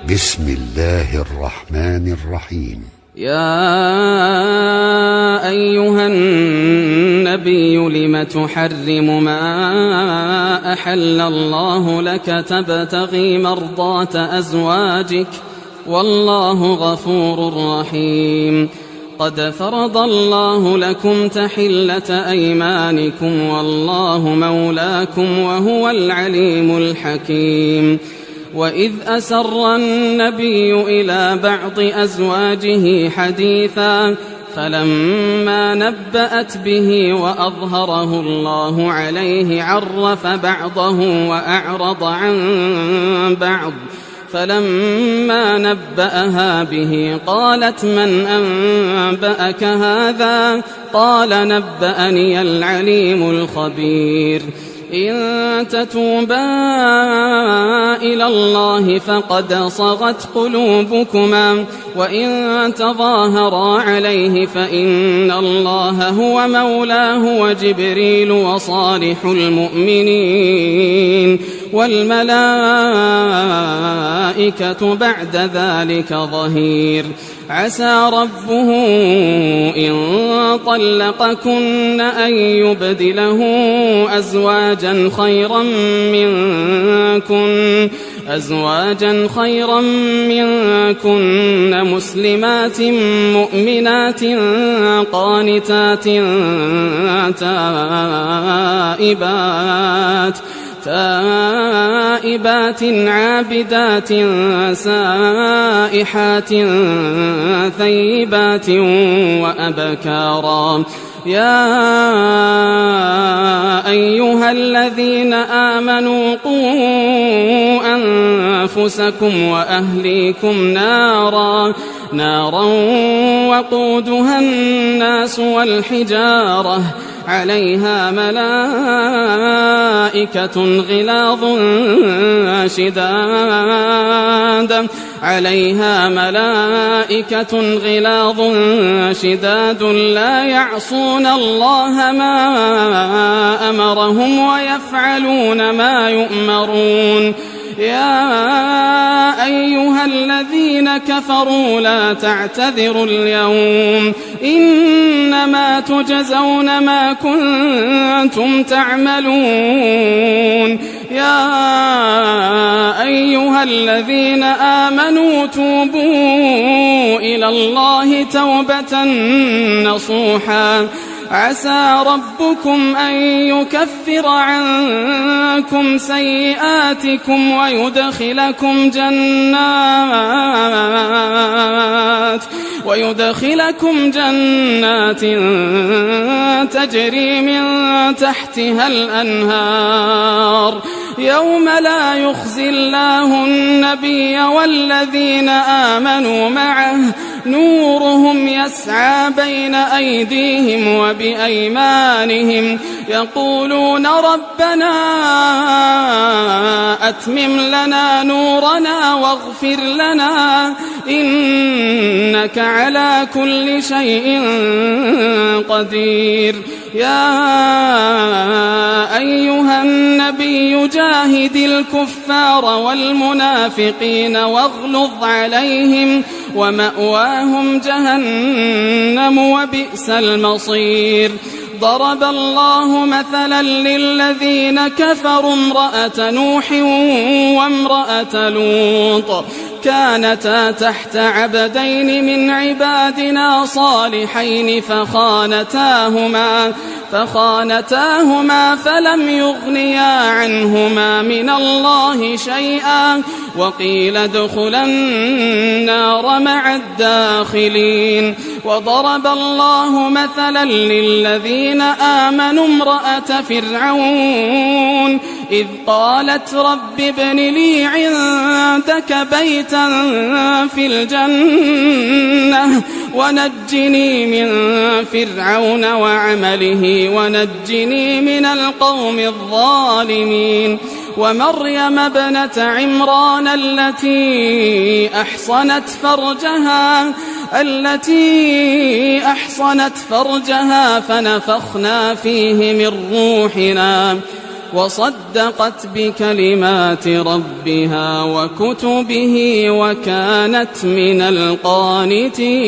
بسم الله الرحمن الرحيم. يا أيها النبي لم تحرم ما أحل الله لك تبتغي مرضات أزواجك والله غفور رحيم. قد فرض الله لكم تحلة أيمانكم والله مولاكم وهو العليم الحكيم. وإذ أسر النبي إلى بعض أزواجه حديثا فلما نبأت به وأظهره الله عليه عرف بعضه وأعرض عن بعض فلما نبأها به قالت من أنبأك هذا؟ قال نبأني العليم الخبير. إن تتوبا إلى الله فقد صغت قلوبكما وإن تظاهرا عليه فإن الله هو مولاه وجبريل وصالح المؤمنين والملائكة بعد ذلك ظهير. عسى ربه إن طلقكن أن يبدله أزواجا خيرا منكن مسلمات مؤمنات قانتات تائبات عابدات سائحات ثيبات وأبكارا. يا أيها الذين آمنوا قوا أنفسكم وأهليكم نارا وقودها الناس والحجارة عليها ملائكة غلاظ شداد لا يعصون الله ما أمرهم ويفعلون ما يؤمرون. يا أيها الذين كفروا لا تعتذروا اليوم إنما تجزون ما كنتم تعملون. يا أيها الذين آمنوا توبوا إلى الله توبة نصوحا عسى ربكم أن يكفر عنكم سيئاتكم ويدخلكم جنات تجري من تحتها الأنهار يوم لا يخزي الله النبي والذين آمنوا معه نورهم يسعى بين أيديهم وبأيمانهم يقولون ربنا أتمم لنا نورنا واغفر لنا إنك على كل شيء قدير. يا أيها النبي جاهد الكفار والمنافقين واغلظ عليهم ومأواهم جهنم وبئس المصير. ضرب الله مثلا للذين كفروا امرأة نوح وامرأة لوط كانتا تحت عبدين من عبادنا صالحين فخانتاهما فلم يغنيا عنهما من الله شيئا وقيل ادخلا النار مع الداخلين. وضرب الله مثلا للذين آمنوا امرأة فرعون إذ قالت رب ابن لي عندك بيتا في الجنة ونجني من فرعون وعمله ونجني من القوم الظالمين. ومريم ابنة عمران التي أحصنت فرجها فنفخنا فيه من روحنا وصدقت بكلمات ربها وكتبه وكانت من القانتين.